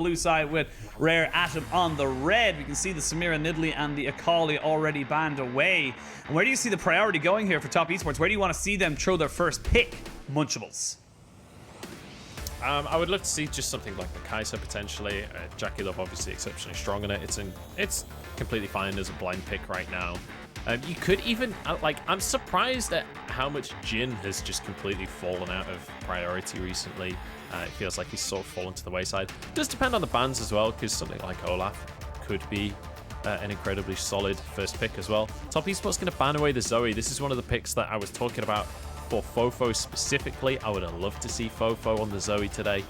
blue side with Rare Atom on the red. We can see the Samira Nidalee and the Akali already banned away. And where do you see the priority going here for Top Esports? Where do you want to see them throw their first pick? Munchables. I would love to see just something like the Kai'Sa potentially. Jackie Love obviously exceptionally strong in it. It's completely fine as a blind pick right now. You could even, I'm surprised at how much Jhin has just completely fallen out of priority recently. It feels like he's sort of fallen to the wayside. It does depend on the bans as well, because something like Olaf could be an incredibly solid first pick as well. Top Esports going to ban away the Zoe. This is one of the picks that I was talking about for Fofo specifically. I would have loved to see Fofo on the Zoe today.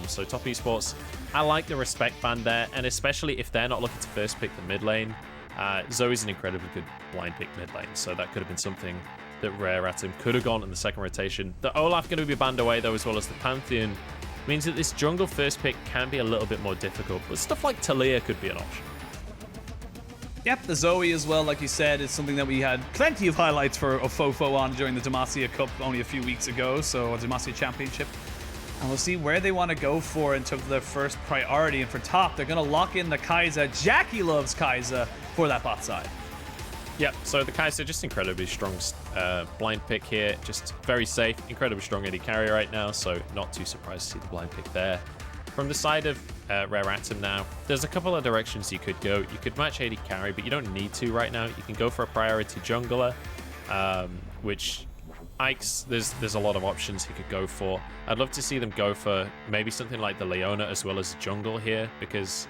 So Top Esports, I like the respect ban there, and especially if they're not looking to first pick the mid lane. Zoe's an incredibly good blind pick mid lane, so that could have been something that Rare Atom could have gone in the second rotation. The Olaf going to be banned away though, as well as the Pantheon, means that this jungle first pick can be a little bit more difficult, but stuff like Talia could be an option. Yep, the Zoe as well, like you said, is something that we had plenty of highlights for of Fofo on during the Demacia Cup only a few weeks ago, so Demacia Championship. And we'll see where they want to go for in terms of their first priority. And for top, they're going to lock in the Kai'Sa. Jackie loves Kai'Sa for that bot side. Yep, so the Kai'Sa, just incredibly strong blind pick here. Just very safe, incredibly strong AD carry right now, so not too surprised to see the blind pick there. From the side of Rare Atom now, there's a couple of directions you could go. You could match AD carry, but you don't need to right now. You can go for a priority jungler, which Ike's, there's a lot of options he could go for. I'd love to see them go for maybe something like the Leona as well as jungle here, because,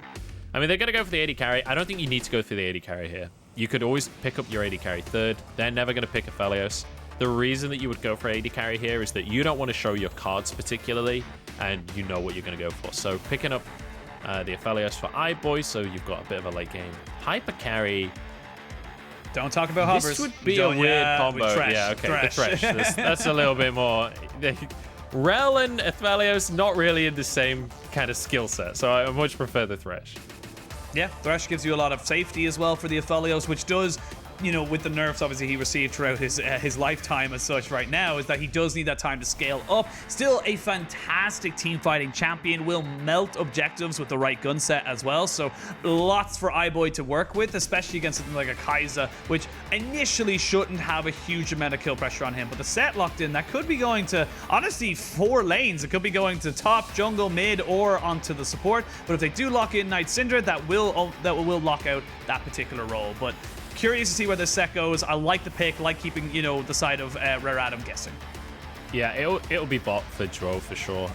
I mean, they're going to go for the AD carry. I don't think you need to go for the AD carry here. You could always pick up your AD carry third. They're never going to pick Aphelios. The reason that you would go for AD carry here is that you don't want to show your cards particularly, and you know what you're going to go for. So picking up the Aphelios for iBoy, so you've got a bit of a late game hyper carry. Don't talk about hovers. This would be a weird combo. Yeah, okay, the Thresh. That's a little bit more. Rel and Aphelios not really in the same kind of skill set, so I much prefer the Thresh. Yeah, Thresh gives you a lot of safety as well for the Aphelios, which does, you know, with the nerfs obviously he received throughout his lifetime as such right now, is that he does need that time to scale up. Still a fantastic team fighting champion, will melt objectives with the right gun set as well, so lots for iBoy to work with, especially against something like a Kai'Sa, which initially shouldn't have a huge amount of kill pressure on him, but the set locked in, that could be going to, honestly, 4 lanes. It could be going to top, jungle, mid, or onto the support, but if they do lock in Night Syndra, that will lock out that particular role. But curious to see where this set goes. I like the pick, like keeping, you know, the side of Rare Atom guessing. Yeah, it'll be bot for Dro for sure.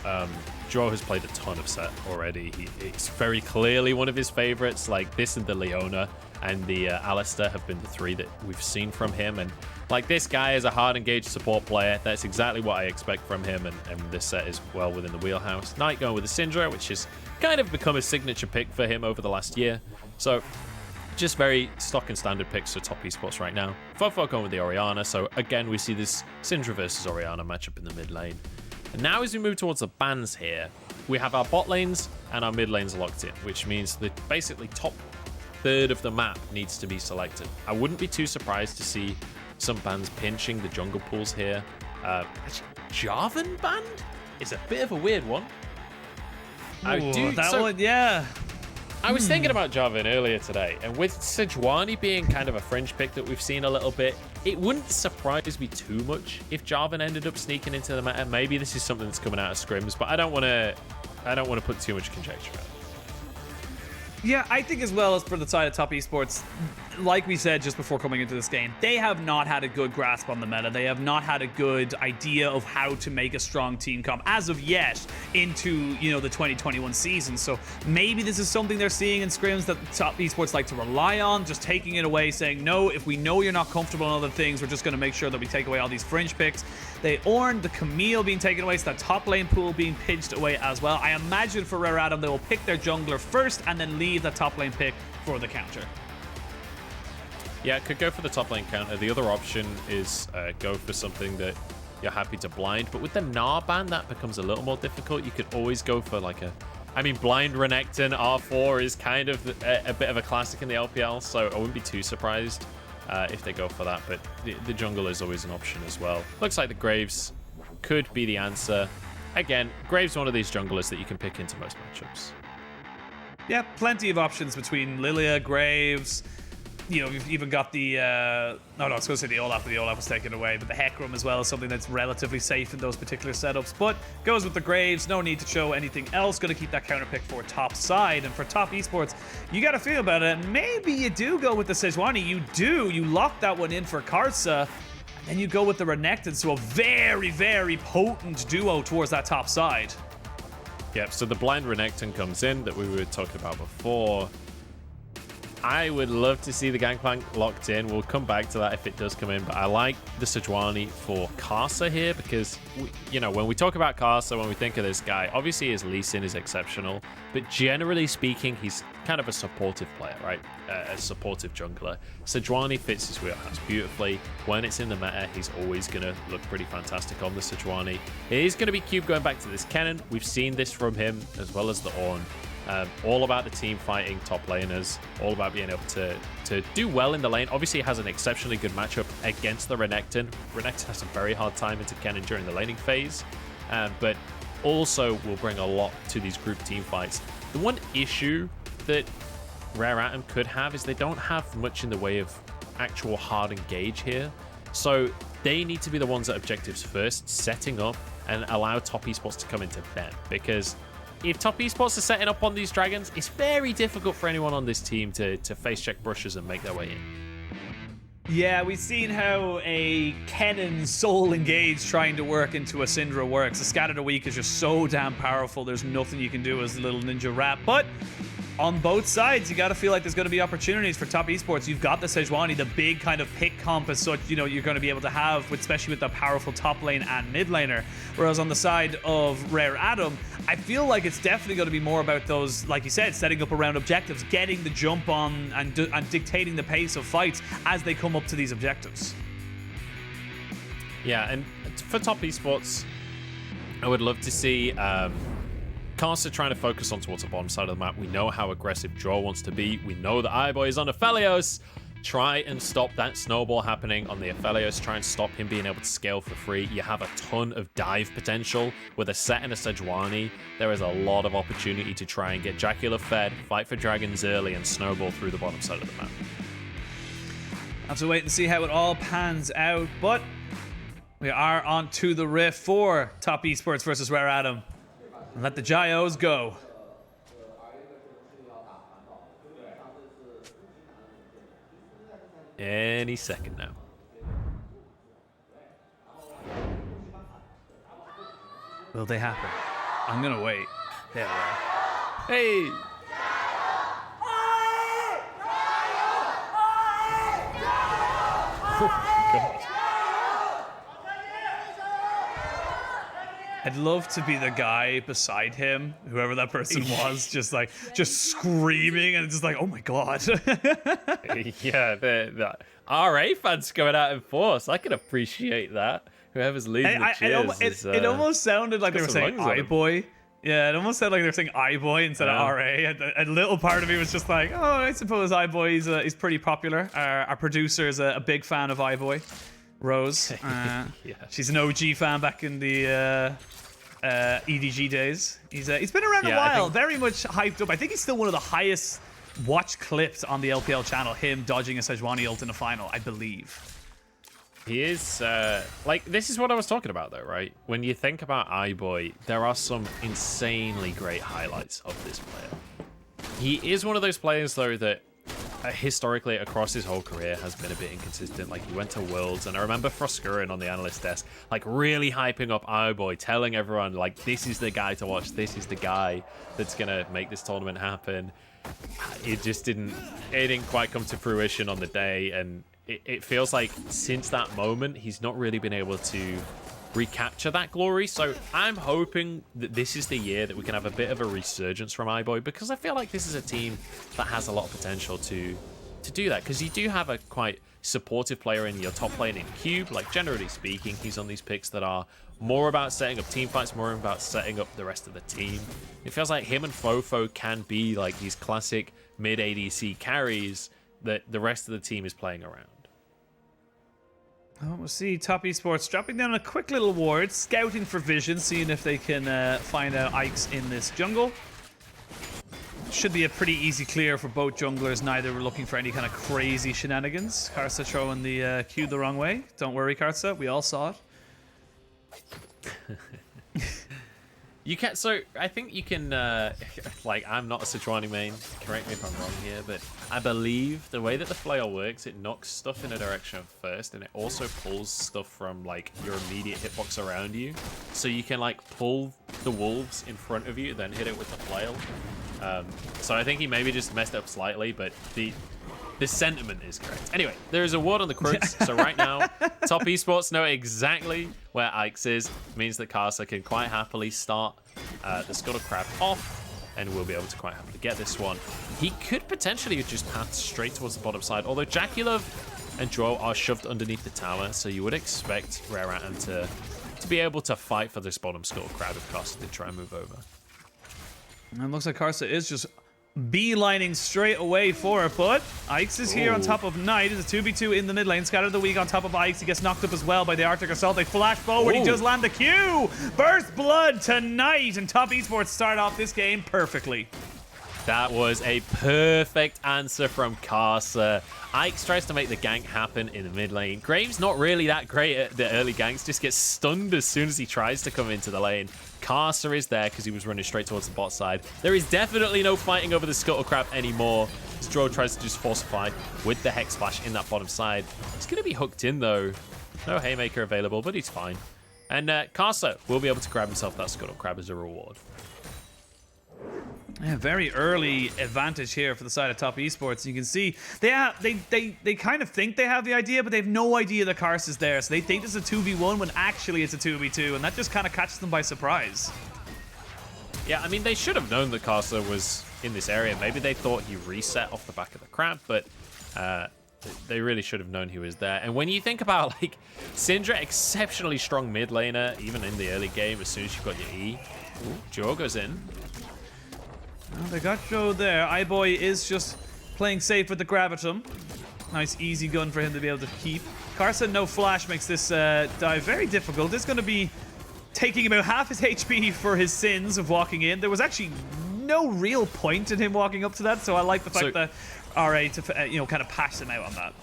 Dro has played a ton of set already. It's very clearly one of his favorites. Like this and the Leona and the Alistair have been the 3 that we've seen from him. And like this guy is a hard engaged support player. That's exactly what I expect from him. And this set is well within the wheelhouse. Knight going with the Syndra, which has kind of become a signature pick for him over the last year. So just very stock and standard picks for Top Esports right now. Fofo going with the Orianna, so again we see this Syndra versus Orianna matchup in the mid lane. And now as we move towards the bans here, we have our bot lanes and our mid lanes locked in, which means that basically top third of the map needs to be selected. I wouldn't be too surprised to see some bans pinching the jungle pools here. Actually, Jarvan banned is a bit of a weird one. Yeah. I was thinking about Jarvan earlier today, and with Sejuani being kind of a fringe pick that we've seen a little bit, it wouldn't surprise me too much if Jarvan ended up sneaking into the meta. Maybe this is something that's coming out of scrims, but I don't want to put too much conjecture out. Yeah, I think as well as for the side of Top Esports, like we said just before coming into this game, they have not had a good grasp on the meta. They have not had a good idea of how to make a strong team comp as of yet into, you know, the 2021 season. So maybe this is something they're seeing in scrims that Top Esports like to rely on, just taking it away, saying, no, if we know you're not comfortable in other things, we're just going to make sure that we take away all these fringe picks. They Ornn, the Camille being taken away, so that top lane pool being pinched away as well. I imagine for Rare Atom, they will pick their jungler first and then leave the top lane pick for the counter. Yeah, could go for the top lane counter. The other option is go for something that you're happy to blind, but with the Gnar ban, that becomes a little more difficult. You could always go for like blind Renekton R4 is kind of a bit of a classic in the LPL, so I wouldn't be too surprised if they go for that, but the jungle is always an option as well. Looks like the Graves could be the answer. Again, Graves one of these junglers that you can pick into most matchups. Yeah, plenty of options between Lilia, Graves. You know, you've even got the, no, I was going to say the Olaf, but the Olaf was taken away, but the Hecarim as well is something that's relatively safe in those particular setups, but goes with the Graves, no need to show anything else, going to keep that counter pick for top side, and for top esports, you got to feel about it, and maybe you do go with the Sejuani, you lock that one in for Karsa, and then you go with the Renekton, so a very, very potent duo towards that top side. Yep, so the blind Renekton comes in that we were talking about before. I would love to see the Gangplank locked in. We'll come back to that if it does come in, but I like the Sejuani for Karsa here because, you know, when we talk about Karsa, when we think of this guy, obviously his Lee Sin is exceptional, but generally speaking, he's kind of a supportive player, right? A supportive jungler. Sejuani fits his wheelhouse beautifully. When it's in the meta, he's always going to look pretty fantastic on the Sejuani. It is going to be Cube going back to this Kennen. We've seen this from him as well as the Ornn. All about the team fighting top laners, all about being able to do well in the lane. Obviously, it has an exceptionally good matchup against the Renekton. Renekton has a very hard time into Kennen during the laning phase, but also will bring a lot to these group team fights. The one issue that RA-Game could have is they don't have much in the way of actual hard engage here. So they need to be the ones at objectives first, setting up and allow top esports to come into them, because if top esports are setting up on these dragons, it's very difficult for anyone on this team to face check brushes and make their way in. Yeah, we've seen how a Kennen soul engage trying to work into a Syndra works. A Scattered a Week is just so damn powerful. There's nothing you can do as a little ninja rat. But on both sides, you got to feel like there's going to be opportunities for top esports. You've got the Sejuani, the big kind of pick comp as such, you know, you're going to be able to have, especially with the powerful top lane and mid laner. Whereas on the side of RA-Game, I feel like it's definitely going to be more about those, like you said, setting up around objectives, getting the jump on and dictating the pace of fights as they come up to these objectives. Yeah, and for top esports, I would love to see Karsa trying to focus on towards the bottom side of the map. We know how aggressive Draw wants to be. We know that iBoy is on Aphelios. Try and stop that snowball happening on the Aphelios. Try and stop him being able to scale for free. You have a ton of dive potential. With a set and a Sejuani, there is a lot of opportunity to try and get Dracula fed, fight for dragons early, and snowball through the bottom side of the map. Have to wait and see how it all pans out, but we are on to the riff for top esports versus RA-Game. Let the Gyos go. Any second now. Will they happen? I'm gonna wait. There we are. Hey! God. I'd love to be the guy beside him, whoever that person was, just screaming and just like, oh my god. Yeah, the RA fans coming out in force. I can appreciate that. Whoever's leading the cheers. It almost sounded like they were saying iBoy. Yeah, it almost sounded like they were saying iBoy instead of RA. A little part of me was just like, oh, I suppose iBoy is pretty popular. Our producer is a big fan of iBoy. Rose. Yeah. She's an OG fan back in the EDG days. He's been around a while, very much hyped up. I think he's still one of the highest watched clips on the LPL channel, him dodging a Sejuani ult in a final, I believe. He is, like, this is what I was talking about, though, right? When you think about iBoy, there are some insanely great highlights of this player. He is one of those players, though, that historically across his whole career has been a bit inconsistent. Like, he went to Worlds, and I remember Froskurin on the analyst desk, like, really hyping up iBoy, telling everyone, like, this is the guy to watch, this is the guy that's gonna make this tournament happen. It just didn't quite come to fruition on the day, and it feels like since that moment, he's not really been able to recapture that glory. So I'm hoping that this is the year that we can have a bit of a resurgence from iBoy, because I feel like this is a team that has a lot of potential to do that, because you do have a quite supportive player in your top lane in Cube. Like, generally speaking, he's on these picks that are more about setting up team fights, more about setting up the rest of the team. It feels like him and Fofo can be like these classic mid ADC carries that the rest of the team is playing around. Oh, we'll see top esports dropping down a quick little ward, scouting for vision, seeing if they can find out Ikes in this jungle. Should be a pretty easy clear for both junglers. Neither were looking for any kind of crazy shenanigans. Karsa throwing the Q the wrong way. Don't worry, Karsa. We all saw it. You can, so I think you can, like, I'm not a Sejuani main, correct me if I'm wrong here, but I believe the way that the flail works, it knocks stuff in a direction first, and it also pulls stuff from, like, your immediate hitbox around you. So you can, like, pull the wolves in front of you, then hit it with the flail. So I think he maybe just messed up slightly, but the sentiment is correct. Anyway, there is a ward on the crooks, so right now, Top Esports know exactly where Ike's is. Means that Karsa can quite happily start the Scuttle Crab off, and we'll be able to quite happily get this one. He could potentially just path straight towards the bottom side, although Jackulov and Joe are shoved underneath the tower, so you would expect RA-Game1 to be able to fight for this bottom Scuttle Crab if Karsa did try and move over. And it looks like Karsa is just beelining straight away for it, but Ike's is here on top of Knight. It's a 2v2 in the mid lane. Scatter the Weak on top of Ike's. He gets knocked up as well by the Arctic Assault. They flash forward. He does land the Q. Burst blood to Knight, and Top Esports start off this game perfectly. That was a perfect answer from Karsa. Ike's tries to make the gank happen in the mid lane. Graves not really that great at the early ganks, just gets stunned as soon as he tries to come into the lane. Karsa is there because he was running straight towards the bot side. There is definitely no fighting over the Scuttle Crab anymore. Stro tries to just forcify with the Hex Splash in that bottom side. He's going to be hooked in though. No Haymaker available, but he's fine. And Karsa will be able to grab himself that Scuttle Crab as a reward. Yeah, very early advantage here for the side of Top Esports. You can see they kind of think they have the idea, but they have no idea that Karsa is there. So they think it's a 2v1 when actually it's a 2v2, and that just kind of catches them by surprise. Yeah, I mean, they should have known that Karsa was in this area. Maybe they thought he reset off the back of the crab, but they really should have known he was there. And when you think about, like, Syndra, exceptionally strong mid laner, even in the early game, as soon as you've got your E. Ooh, Joe goes in. Well, they got Joe there. iBoy is just playing safe with the Gravitum. Nice easy gun for him to be able to keep. Karsa, no flash, makes this dive very difficult. It's going to be taking about half his HP for his sins of walking in. There was actually no real point in him walking up to that, so I like the fact that RA to kind of pass him out on that.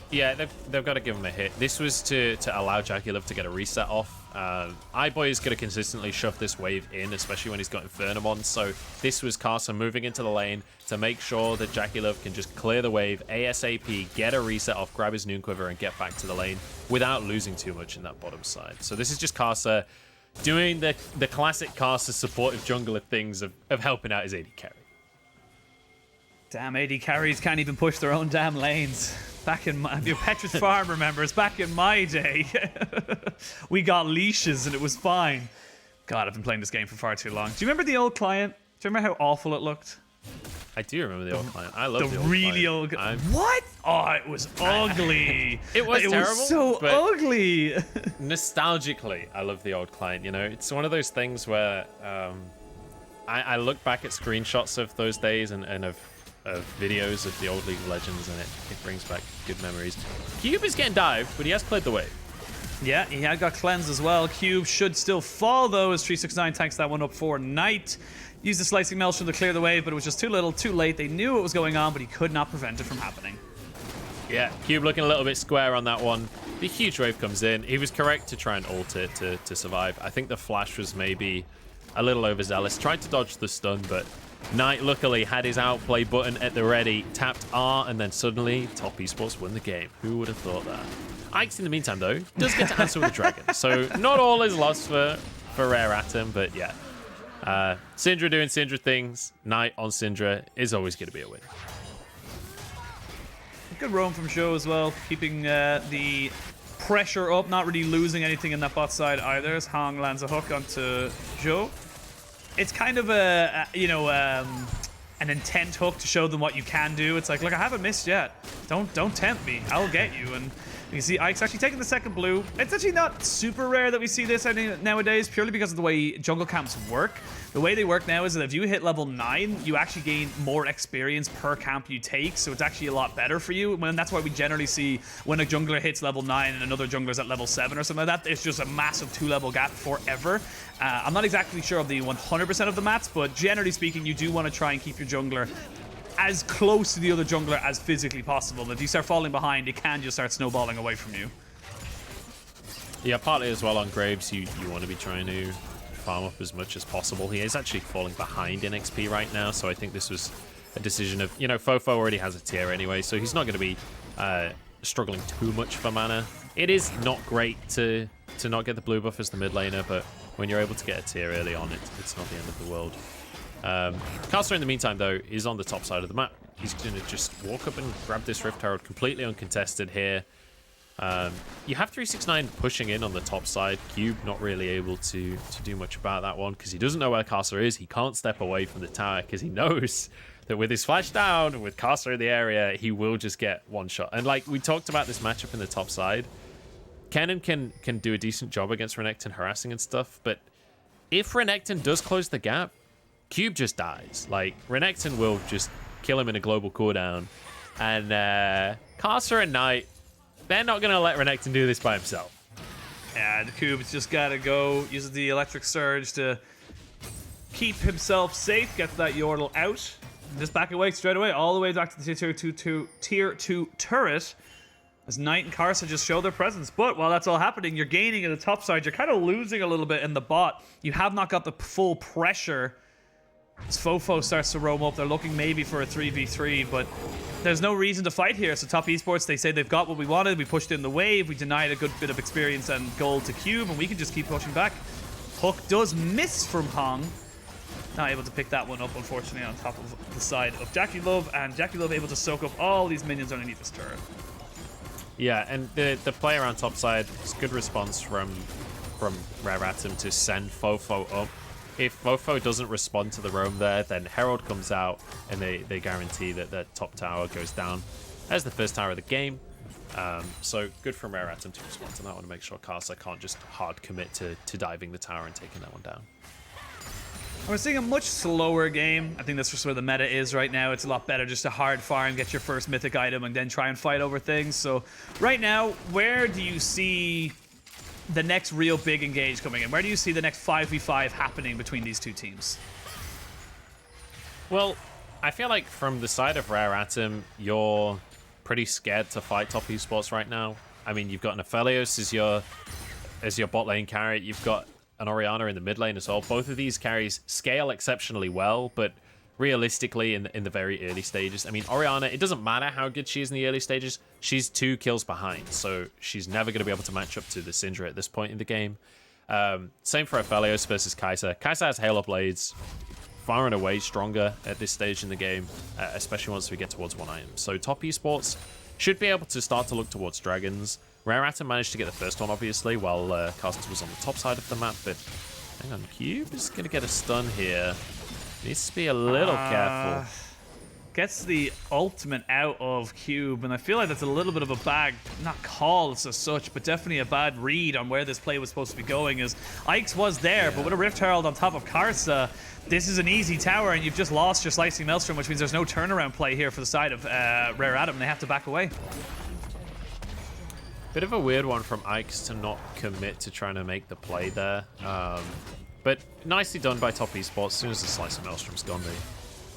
Yeah, they've got to give him a hit. This was to allow Jackulov to get a reset off. iBoy is going to consistently shove this wave in, especially when he's got Infernum on. So this was Karsa moving into the lane to make sure that Jackulov can just clear the wave ASAP, get a reset off, grab his Noon Quiver, and get back to the lane without losing too much in that bottom side. So this is just Karsa doing the classic Karsa supportive jungler things of helping out his AD carry. Damn, AD carries can't even push their own damn lanes. Back in my, Petrus Farm remembers, back in my day, we got leashes and it was fine. God, I've been playing this game for far too long. Do you remember the old client? Do you remember how awful it looked? I do remember the old client. I love the old really client. old. What? Oh, it was ugly. It was terrible. It was so ugly. Nostalgically, I love the old client. You know, it's one of those things where I look back at screenshots of those days and of videos of the old League of Legends, and it brings back good memories. Cube is getting dived, but he has cleared the wave. Yeah, he had got cleansed as well. Cube should still fall, though, as 369 tanks that one up for Knight. Used the Slicing Maelstrom to clear the wave, but it was just too little, too late. They knew what was going on, but he could not prevent it from happening. Yeah, Cube looking a little bit square on that one. The huge wave comes in. He was correct to try and ult it to survive. I think the flash was maybe a little overzealous. Tried to dodge the stun, but Knight luckily had his outplay button at the ready, tapped R, and then suddenly Top Esports won the game. Who would have thought that? Ike's in the meantime, though, does get to answer with a dragon. So not all is lost for RA-Game1, but yeah. Syndra doing Syndra things. Knight on Syndra is always going to be a win. Good roam from Joe as well, keeping the pressure up, not really losing anything in that bot side either, as Hong lands a hook onto Joe. It's kind of an intent hook to show them what you can do. It's like, look, I haven't missed yet. Don't tempt me. I'll get you. And You see Ike's actually taking the second blue. It's actually not super rare that we see this nowadays, purely because of the way jungle camps work. The way they work now is that if you hit level 9, you actually gain more experience per camp you take, so it's actually a lot better for you. And that's why we generally see when a jungler hits level 9 and another jungler's at level 7 or something like that, it's just a massive 2-level gap forever. I'm not exactly sure of the 100% of the mats, but generally speaking, you do want to try and keep your jungler as close to the other jungler as physically possible. If you start falling behind, it can just start snowballing away from you. Yeah, partly as well on Graves, you want to be trying to farm up as much as possible. He is actually falling behind in XP right now, so I think this was a decision of, you know, Fofo already has a tier anyway, so he's not going to be struggling too much for mana. It is not great to not get the blue buff as the mid laner, but when you're able to get a tier early on, it's not the end of the world. Caster, in the meantime, though, is on the top side of the map. He's going to just walk up and grab this Rift Herald completely uncontested here. You have 369 pushing in on the top side. Cube not really able to do much about that one because he doesn't know where Caster is. He can't step away from the tower because he knows that with his flash down, with Caster in the area, he will just get one shot. And like we talked about this matchup in the top side, Kennen can do a decent job against Renekton harassing and stuff, but if Renekton does close the gap, Cube just dies. Like, Renekton will just kill him in a global cooldown. And Caster and Knight, they're not going to let Renekton do this by himself. Yeah, the Cube's just got to go, uses the Electric Surge to keep himself safe, gets that Yordle out. Just back away straight away, all the way back to the tier 2 turret. As Knight and Karsa just show their presence. But while that's all happening, you're gaining in the top side. You're kind of losing a little bit in the bot. You have not got the full pressure. As Fofo starts to roam up, they're looking maybe for a 3v3, but there's no reason to fight here. So top Esports, they say they've got what we wanted. We pushed in the wave. We denied a good bit of experience and gold to Cube, and we can just keep pushing back. Hook does miss from Hong. Not able to pick that one up, unfortunately, on top of the side of Jackie Love, and Jackie Love able to soak up all these minions underneath this turret. Yeah, and the play around top side is good response from RA-Game1 to send Fofo up. If Fofo doesn't respond to the roam there, then Herald comes out and they guarantee that that top tower goes down as the first tower of the game. So good from RA-Game1 to respond to that one to make sure Karsa can't just hard commit to diving the tower and taking that one down. We're seeing a much slower game. I think that's just where the meta is right now. It's a lot better just to hard farm, get your first mythic item, and then try and fight over things. So right now, where do you see the next real big engage coming in? Where do you see the next 5v5 happening between these two teams? Well, I feel like from the side of RA-Game1, you're pretty scared to fight top esports right now. I mean, you've got an Aphelios as your bot lane carry. You've got an Orianna in the mid lane as well. Both of these carries scale exceptionally well, but realistically in the very early stages, I mean, Orianna, it doesn't matter how good she is in the early stages, she's 2 kills behind, so she's never going to be able to match up to the Syndra at this point in the game. Same for Aphelios versus Kai'Sa. Kai'Sa has Halo Blades, far and away stronger at this stage in the game, especially once we get towards 1 item. So top esports should be able to start to look towards dragons. RA-Game1 managed to get the first one, obviously, while Casters was on the top side of the map, but hang on, Cube is going to get a stun here. Needs to be a little careful. Gets the ultimate out of Cube, and I feel like that's a little bit of a bad, not call as such, but definitely a bad read on where this play was supposed to be going, as Ike's was there, but with a Rift Herald on top of Karsa, this is an easy tower, and you've just lost your Slicing Maelstrom, which means there's no turnaround play here for the side of RA-Game1. They have to back away. Bit of a weird one from Ike's to not commit to trying to make the play there. But nicely done by top esports. As soon as the Slicing Maelstrom's gone, they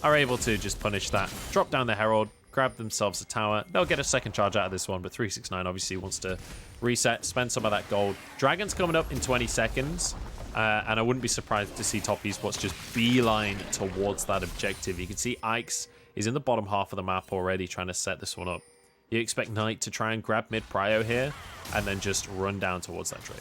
are able to just punish that, drop down the Herald, grab themselves a tower. They'll get a second charge out of this one, but 369 obviously wants to reset, spend some of that gold. Dragon's coming up in 20 seconds, and I wouldn't be surprised to see top esports just beeline towards that objective. You can see Ike's is in the bottom half of the map already trying to set this one up. You expect Knight to try and grab mid prio here, and then just run down towards that Drake.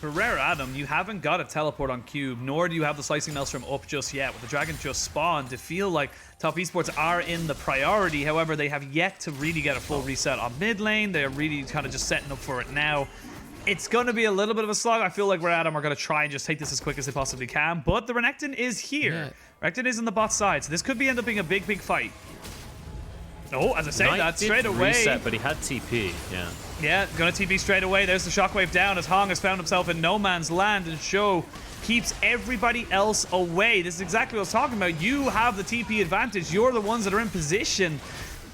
For RA-Game1, you haven't got a teleport on Cube, nor do you have the Slicing Maelstrom up just yet. With the Dragon just spawned, to feel like top esports are in the priority. However, they have yet to really get a full reset on mid lane. They're really kind of just setting up for it now. It's going to be a little bit of a slog. I feel like RA-Game1 are going to try and just take this as quick as they possibly can, but the Renekton is here. Yeah. Renekton is on the bot side, so this could end up being a big, big fight. Oh, as I say, Knight that did straight away. reset, but he had TP, yeah. Yeah, gonna TP straight away. There's the shockwave down as Hong has found himself in no man's land, and Show keeps everybody else away. This is exactly what I was talking about. You have the TP advantage. You're the ones that are in position.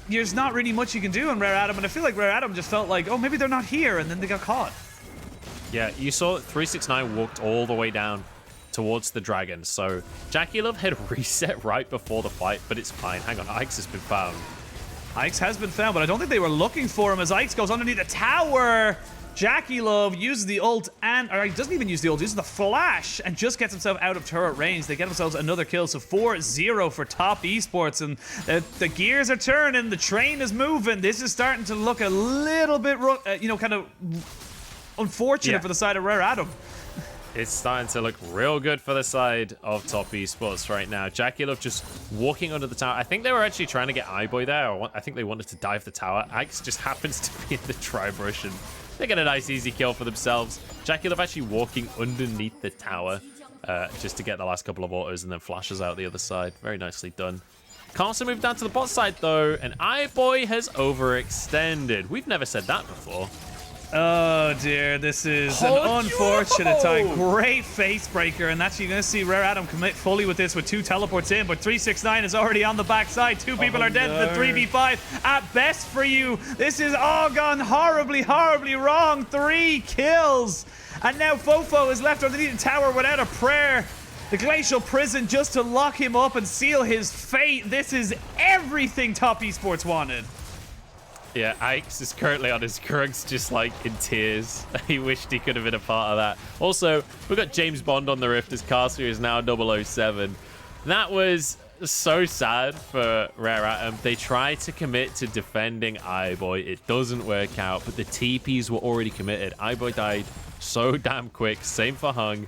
There's not really much you can do on Rare Adam, and I feel like Rare Adam just felt like, oh, maybe they're not here, and then they got caught. Yeah, you saw 369 walked all the way down towards the dragon, so Jackie Love had reset right before the fight, but it's fine. Hang on, Ike's has been found. Ike's has been found, but I don't think they were looking for him as Ike's goes underneath the tower. Jackie Love uses the ult, or he doesn't even use the ult, uses the flash, and just gets himself out of turret range. They get themselves another kill, so 4-0 for Top Esports, and the gears are turning, the train is moving. This is starting to look a little bit, kind of unfortunate for the side of Rare Adam. It's starting to look real good for the side of Top Esports right now. Jackie Love just walking under the tower. I think they were actually trying to get iBoy there, or I think they wanted to dive the tower. Ike's just happens to be in the tri-brush, and they get a nice easy kill for themselves. Jackie Love actually walking underneath the tower just to get the last couple of autos, and then flashes out the other side. Very nicely done. Can also move down to the bot side though, and iBoy has overextended. We've never said that before. Oh dear, this is an unfortunate time. Great face breaker, and that's you're going to see Rare Adam commit fully with this with 2 teleports in, but 369 is already on the backside. 2 people are dead. The 3v5 at best for you. This is all gone horribly, horribly wrong. 3 kills, and now Fofo is left underneath the tower without a prayer. The Glacial Prison just to lock him up and seal his fate. This is everything Top Esports wanted. Yeah, Ike's is currently on his Krugs just like in tears. He wished he could have been a part of that. Also, we've got James Bond on the Rift as Caster is now 007. That was so sad for Rare Atom. They tried to commit to defending iBoy. It doesn't work out, but the TPs were already committed. iBoy died so damn quick. Same for Hung.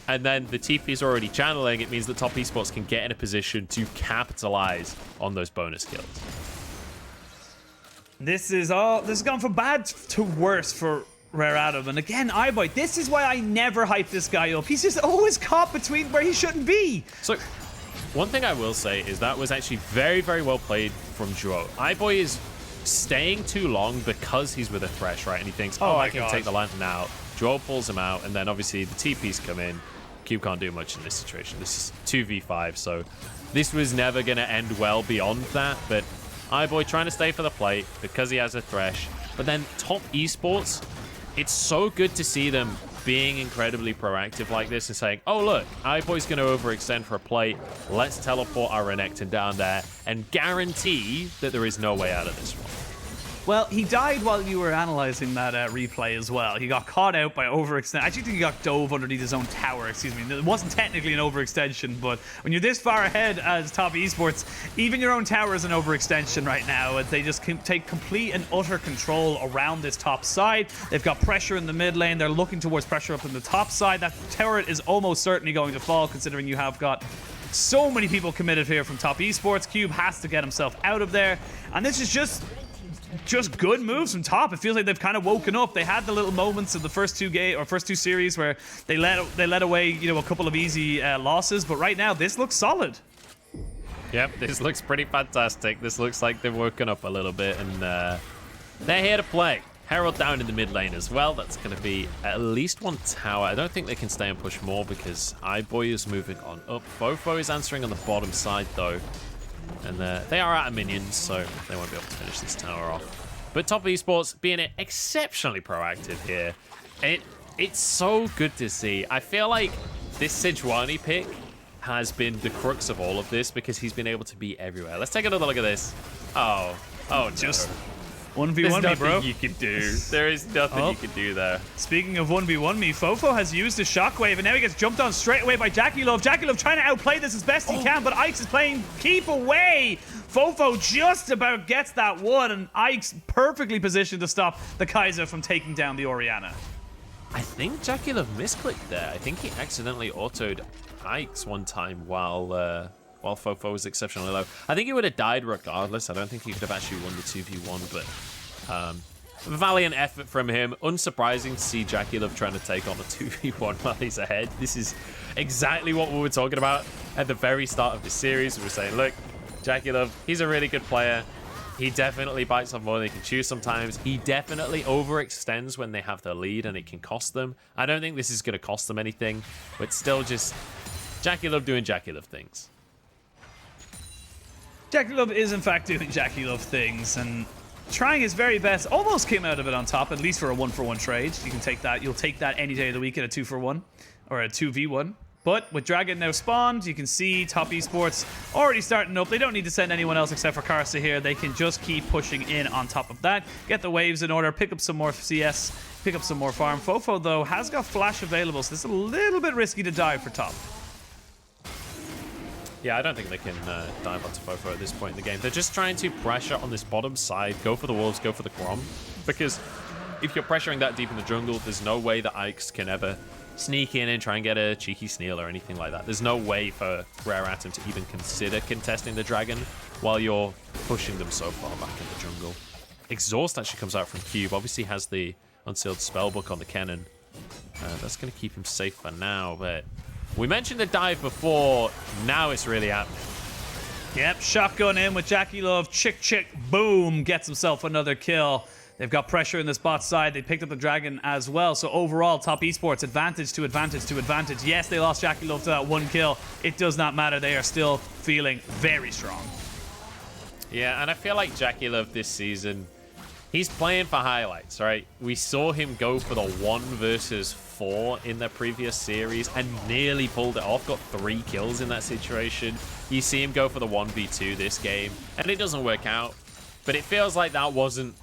And then the TPs are already channeling. It means that Top Esports can get in a position to capitalize on those bonus kills. This has gone from bad to worse for Rare Adam. And again, iBoy, this is why I never hype this guy up. He's just always caught between where he shouldn't be. So, one thing I will say is that was actually very, very well played from Duo. iBoy is staying too long because he's with a Thresh, right? And he thinks, oh I can take the lantern out. Duo pulls him out, and then obviously the TPs come in. Cube can't do much in this situation. This is 2v5, so this was never going to end well beyond that, but iBoy trying to stay for the plate because he has a Thresh. But then Top Esports, it's so good to see them being incredibly proactive like this and saying, oh, look, iBoy's going to overextend for a plate. Let's teleport our Renekton down there and guarantee that there is no way out of this one. Well, he died while you were analyzing that replay as well. He got caught out by overextend. I actually think he got dove underneath his own tower, excuse me. It wasn't technically an overextension, but when you're this far ahead as Top Esports, even your own tower is an overextension right now, as they just take complete and utter control around this top side. They've got pressure in the mid lane. They're looking towards pressure up in the top side. That turret is almost certainly going to fall, considering you have got so many people committed here from Top Esports. Cube has to get himself out of there, and this is just good moves from Top. It feels like they've kind of woken up. They had the little moments of the first two series where they let away, a couple of easy losses, but right now this looks solid. Yep, this looks pretty fantastic. This looks like they've woken up a little bit, and they're here to play. Herald down in the mid lane as well. That's going to be at least one tower. I don't think they can stay and push more because iBoy is moving on up. Fofo is answering on the bottom side though. And they are out of minions, so they won't be able to finish this tower off. But Top Esports being exceptionally proactive here. It's so good to see. I feel like this Sejuani pick has been the crux of all of this because he's been able to be everywhere. Let's take another look at this. Oh, no. Just 1v1 There's me, bro. nothing you can do. There is nothing you can do there. Speaking of 1v1 me, Fofo has used the shockwave, and now he gets jumped on straight away by Jackie Love. Jackie Love trying to outplay this as best he can, but Ike's is playing keep away. Fofo just about gets that one, and Ike's perfectly positioned to stop the Kaiser from taking down the Orianna. I think Jackie Love misclicked there. I think he accidentally autoed Ike's one time while Fofo was exceptionally low. I think he would have died regardless. I don't think he could have actually won the 2v1, but valiant effort from him. Unsurprising to see Jackie Love trying to take on a 2v1 while he's ahead. This is exactly what we were talking about at the very start of the series. We were saying, look, Jackie Love, he's a really good player. He definitely bites off more than he can chew sometimes. He definitely overextends when they have the lead and it can cost them. I don't think this is going to cost them anything, but still just JackeyLove doing JackeyLove things. JackeyLove is in fact doing JackeyLove things and trying his very best. Almost came out of it on top, at least for a 1-for-1 trade. You can take that. You'll take that any day of the week at a 2-for-1 or a 2v1. But with Dragon now spawned, you can see Top Esports already starting up. They don't need to send anyone else except for Karsa here. They can just keep pushing in on top of that. Get the waves in order, pick up some more CS, pick up some more farm. Fofo, though, has got flash available, so this is a little bit risky to dive for top. Yeah, I don't think they can dive onto Fofo at this point in the game. They're just trying to pressure on this bottom side, go for the wolves, go for the Grom. Because if you're pressuring that deep in the jungle, there's no way that Ike's can ever sneak in and try and get a cheeky steal or anything like that. There's no way for RA-Game to even consider contesting the Dragon while you're pushing them so far back in the jungle. Exhaust actually comes out from Cube. Obviously has the unsealed spellbook on the cannon. That's going to keep him safe for now, but we mentioned the dive before. Now it's really happening. Yep, shotgun in with JackeyLove. Chick, boom, gets himself another kill. They've got pressure in this bot side. They picked up the Dragon as well. So overall, Top Esports, advantage to advantage to advantage. Yes, they lost JackeyLove to that one kill. It does not matter. They are still feeling very strong. Yeah, and I feel like JackeyLove this season, he's playing for highlights, right? We saw him go for the 1 versus 4 in the previous series and nearly pulled it off. Got 3 kills in that situation. You see him go for the 1v2 this game, and it doesn't work out. But it feels like that wasn't...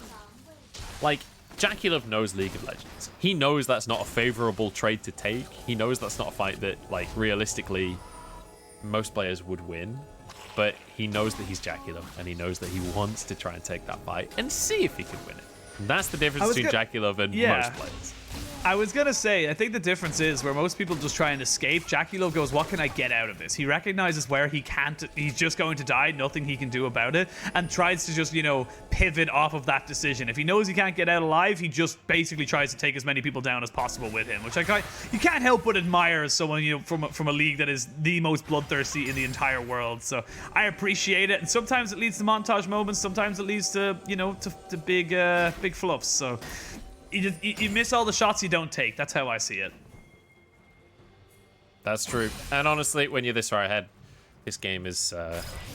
Like, JackeyLove knows League of Legends. He knows that's not a favorable trade to take. He knows that's not a fight that, like, realistically, most players would win. But he knows that he's JackeyLove, and he knows that he wants to try and take that fight and see if he can win it. And that's the difference between JackeyLove and most players. I was going to say, I think the difference is where most people just try and escape, JackeyLove goes, what can I get out of this? He recognizes where he can't, he's just going to die, nothing he can do about it, and tries to just, you know, pivot off of that decision. If he knows he can't get out alive, he just basically tries to take as many people down as possible with him, which you can't help but admire as someone, you know, from a league that is the most bloodthirsty in the entire world. So I appreciate it, and sometimes it leads to montage moments, sometimes it leads to, you know, to big fluffs. So you miss all the shots you don't take. That's how I see it. That's true. And honestly, when you're this far ahead, this game is,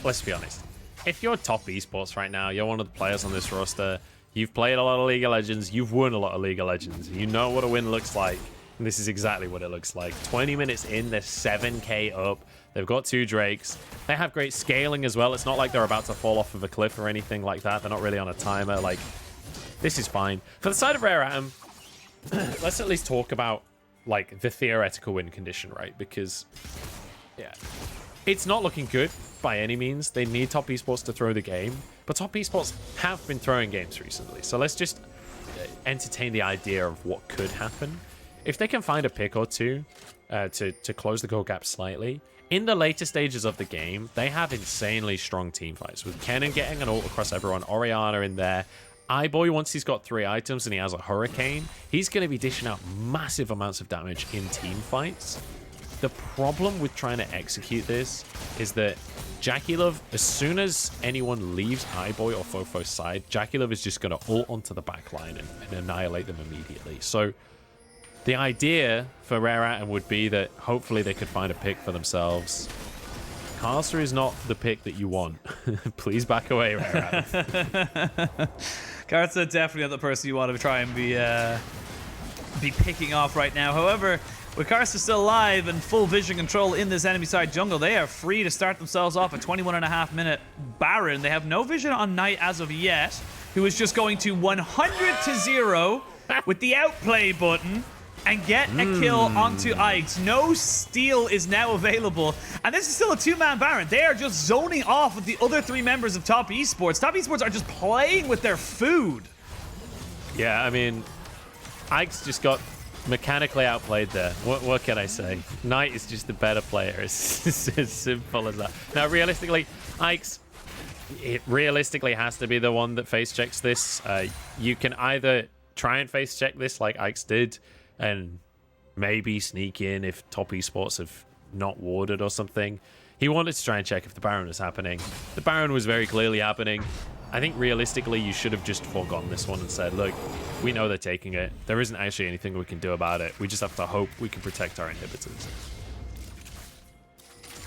let's be honest. If you're Top Esports right now, you're one of the players on this roster, you've played a lot of League of Legends, you've won a lot of League of Legends, you know what a win looks like. And this is exactly what it looks like. 20 minutes in, they're 7k up. They've got 2 Drakes. They have great scaling as well. It's not like they're about to fall off of a cliff or anything like that. They're not really on a timer. Like, this is fine. For the side of RA-Game, let's at least talk about, like, the theoretical win condition, right? Because, yeah, it's not looking good by any means. They need Top Esports to throw the game, but Top Esports have been throwing games recently. So let's just entertain the idea of what could happen. If they can find a pick or two to close the goal gap slightly, in the later stages of the game, they have insanely strong team fights, with Kennen getting an ult across everyone, Orianna in there. iBoy, once he's got 3 items and he has a Hurricane, he's going to be dishing out massive amounts of damage in team fights. The problem with trying to execute this is that JackeyLove, as soon as anyone leaves iBoy or Fofo's side, JackeyLove is just going to ult onto the back line and annihilate them immediately. So the idea for RA-Game would be that hopefully they could find a pick for themselves. Karsa is not the pick that you want. Please back away, RA-Game. Karsa definitely not the person you want to try and be picking off right now. However, with Karsa still alive and full vision control in this enemy side jungle, they are free to start themselves off a 21.5-minute Baron. They have no vision on Knight as of yet, who is just going to 100-0 with the outplay button and get a kill onto Ikes. No steal is now available. And this is still a 2-man Baron. They are just zoning off with the other 3 members of Top Esports. Top Esports are just playing with their food. Yeah, I mean, Ikes just got mechanically outplayed there. What can I say? Knight is just the better player. It's as simple as that. Now, realistically, Ikes, it realistically has to be the one that face checks this. You can either try and face check this like Ikes did, and maybe sneak in if Top Esports have not warded or something. He wanted to try and check if the Baron was happening. The Baron was very clearly happening. I think realistically, you should have just forgotten this one and said, look, we know they're taking it. There isn't actually anything we can do about it. We just have to hope we can protect our inhibitors.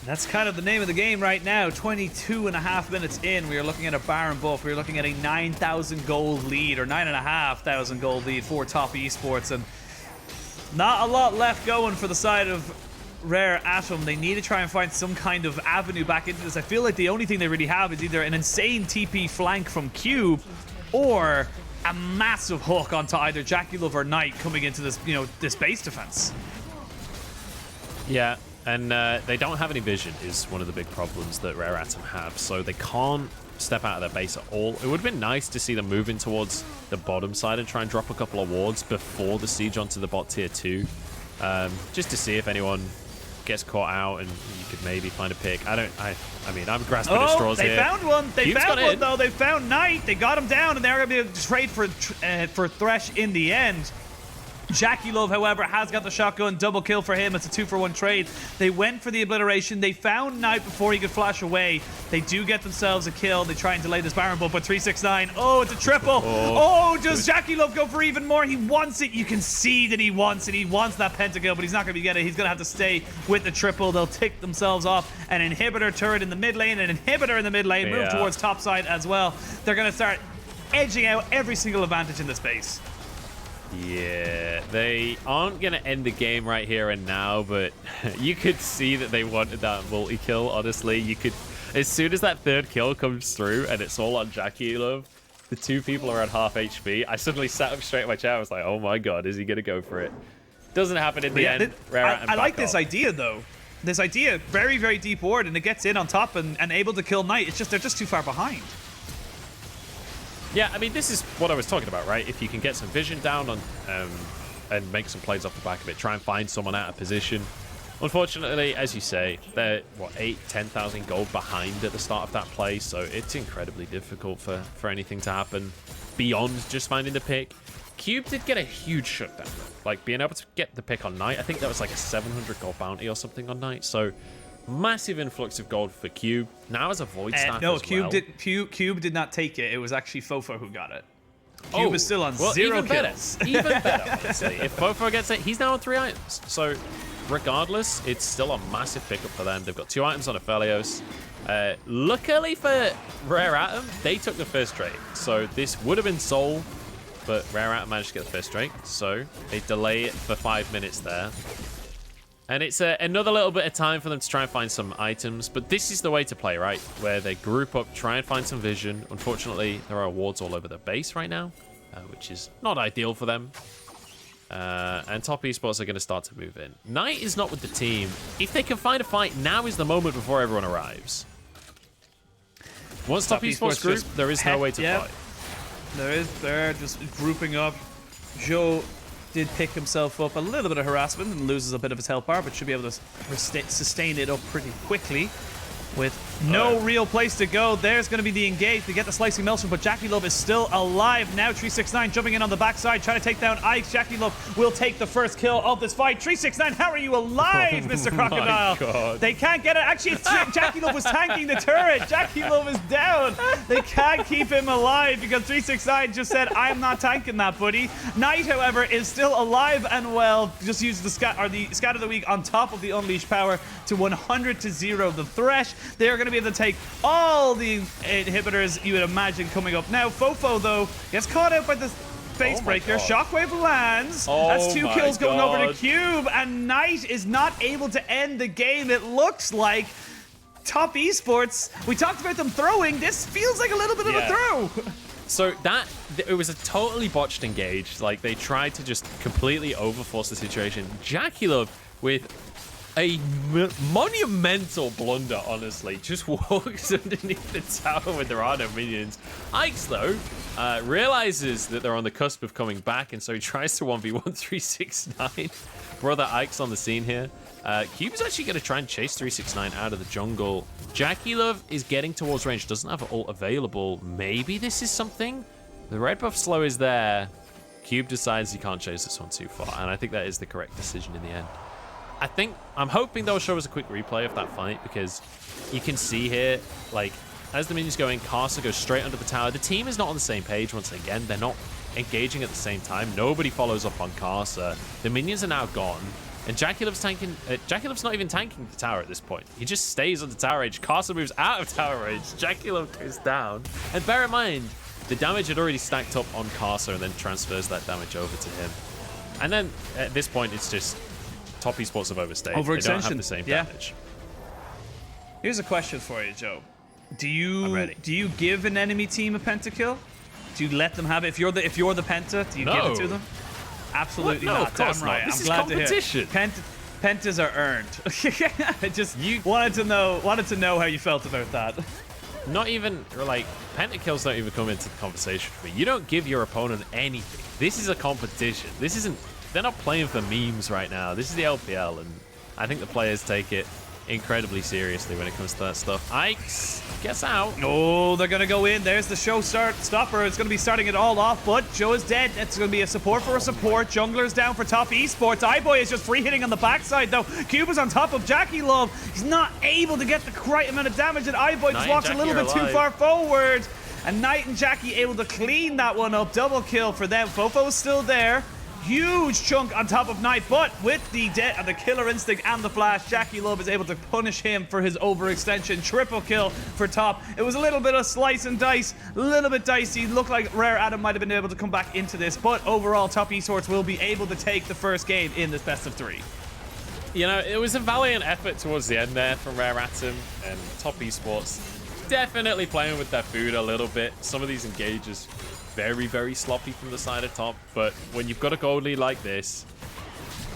That's kind of the name of the game right now. 22.5 minutes in, we are looking at a Baron buff. We're looking at a 9,000 gold lead, or 9,500 gold lead for Top Esports, and not a lot left going for the side of Rare Atom. They need to try and find some kind of avenue back into this. I feel like the only thing they really have is either an insane TP flank from Cube or a massive hook onto either JackeyLove or Knight coming into this, you know, this base defense. Yeah. And they don't have any vision is one of the big problems that Rare Atom have. So they can't step out of their base at all. It would have been nice to see them moving towards the bottom side and try and drop a couple of wards before the siege onto the bot tier 2. Just to see if anyone gets caught out and you could maybe find a pick. I mean, I'm grasping at straws here. They found one. They Cube's found one, though. They found Knight. They got him down, and they're going to be able to trade for Thresh in the end. JackeyLove, however, has got the shotgun. Double kill for him. It's a 2-for-1 trade. They went for the obliteration. They found Knight before he could flash away. They do get themselves a kill. They try and delay this Baron buff, but 369. Oh, it's a triple. Oh, does JackeyLove go for even more? He wants it. You can see that he wants it. He wants that pentakill, but he's not going to get it. He's going to have to stay with the triple. They'll tick themselves off. An inhibitor turret in the mid lane, an inhibitor in the mid lane. Move towards top side as well. They're going to start edging out every single advantage in the space. Yeah, they aren't going to end the game right here and now, but you could see that they wanted that multi-kill, honestly. You could, as soon as that third kill comes through and it's all on JackeyLove, the two people are at half HP, I suddenly sat up straight in my chair. I was like, oh my god, is he going to go for it? Doesn't happen in the end. I like this idea, though. This idea, very, very deep ward, and it gets in on top and able to kill Knight. It's just, they're just too far behind. Yeah, I mean, this is what I was talking about, right? If you can get some vision down on and make some plays off the back of it, try and find someone out of position. Unfortunately, as you say, they're, what, 10,000 gold behind at the start of that play, so it's incredibly difficult for anything to happen beyond just finding the pick. Cube did get a huge shutdown, like being able to get the pick on Knight. I think that was like a 700 gold bounty or something on Knight, so massive influx of gold for Cube. Now as a Void Staff no, as Cube well. Cube did not take it. It was actually Fofo who got it. Cube is still on 0 kills. Even better, honestly. If Fofo gets it, he's now on 3 items. So regardless, it's still a massive pickup for them. They've got 2 items on Aphelios. Luckily for Rare Atom, they took the first trade. So this would have been Soul, but Rare Atom managed to get the first trade. So they delay it for 5 minutes there. And it's another little bit of time for them to try and find some items. But this is the way to play, right? Where they group up, try and find some vision. Unfortunately, there are wards all over the base right now, which is not ideal for them. And Top Esports are going to start to move in. Knight is not with the team. If they can find a fight, now is the moment before everyone arrives. Once Top Esports group, there is no way to fight. They're just grouping up. Joe did pick himself up a little bit of harassment and loses a bit of his health bar, but should be able to sustain it up pretty quickly with no real place to go. There's going to be the engage. They get the slicing Maelstrom, but JackeyLove is still alive. Now 369 jumping in on the backside, trying to take down Ike. JackeyLove will take the first kill of this fight. 369, how are you alive, Mr. Crocodile? They can't get it. Actually, JackeyLove was tanking the turret. JackeyLove is down. They can't keep him alive because 369 just said, I'm not tanking that, buddy. Knight, however, is still alive and well. Just used the scat of the week on top of the unleashed power to 100 to 0. The Thresh, they are going to be able to take all the inhibitors you would imagine coming up. Now, Fofo, though, gets caught out by the face breaker. Shockwave lands. That's 2 kills going over to Cube, and Knight is not able to end the game. It looks like Top Esports, we talked about them throwing. This feels like a little bit of a throw. So it was a totally botched engage. Like, they tried to just completely overforce the situation. JackeyLove with a monumental blunder, honestly, just walks underneath the tower when there are no minions. Ikes, though, realizes that they're on the cusp of coming back, and so he tries to 1v1 369. Brother Ike's on the scene here. Cube is actually going to try and chase 369 out of the jungle. JackeyLove is getting towards range, doesn't have an ult available. Maybe this is something? The red buff slow is there. Cube decides he can't chase this one too far, and I think that is the correct decision in the end. I'm hoping they'll show us a quick replay of that fight, because you can see here, like, as the minions go in, Castle goes straight under the tower. The team is not on the same page once again. They're not engaging at the same time. Nobody follows up on Casa. The minions are now gone. And JackeyLove's tanking. JackeyLove's not even tanking the tower at this point. He just stays on the tower range. Castle moves out of tower range. JackeyLove goes down. And bear in mind, the damage had already stacked up on Casa and then transfers that damage over to him. And then at this point, it's just top esports have overstayed. Overextension. They don't have the same damage. Here's a question for you, Joe. Do you give an enemy team a pentakill? Do you let them have it? If you're the penta, do you give it to them? Absolutely no, not. of course Damn right. not. This I'm is glad competition. to hear. Pentas are earned. I just wanted to know how you felt about that. Not even, like, pentakills don't even come into the conversation for me. You don't give your opponent anything. This is a competition. This isn't, they're not playing for memes right now. This is the LPL, and I think the players take it incredibly seriously when it comes to that stuff. Ike's gets out. Oh, they're going to go in. There's the show stopper. It's going to be starting it all off, but Joe is dead. It's going to be a support for a support. Jungler's down for top esports. iBoy is just free hitting on the backside, though. Cube is on top of JackeyLove. He's not able to get the right amount of damage, and iBoy just walks a little bit too far forward. And Knight and Jackie able to clean that one up. Double kill for them. Fofo is still there. Huge chunk on top of Knight, but with the killer instinct and the flash, JackeyLove is able to punish him for his overextension. Triple kill for top. It was a little bit of slice and dice, a little bit dicey. Looked like RA-Game might have been able to come back into this, but overall, top esports will be able to take the first game in this best of 3. You know, it was a valiant effort towards the end there from RA-Game and top esports. Definitely playing with their food a little bit. Some of these engages very, very sloppy from the side of top, but when you've got a gold lead like this,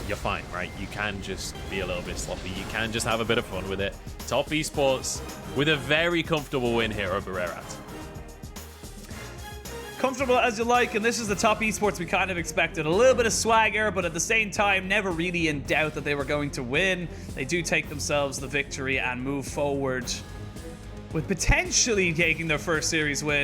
you're fine, right? You can just be a little bit sloppy. You can just have a bit of fun with it. Top esports with a very comfortable win here over RA-Game. Comfortable as you like, and this is the top esports we kind of expected. A little bit of swagger, but at the same time, never really in doubt that they were going to win. They do take themselves the victory and move forward with potentially taking their first series win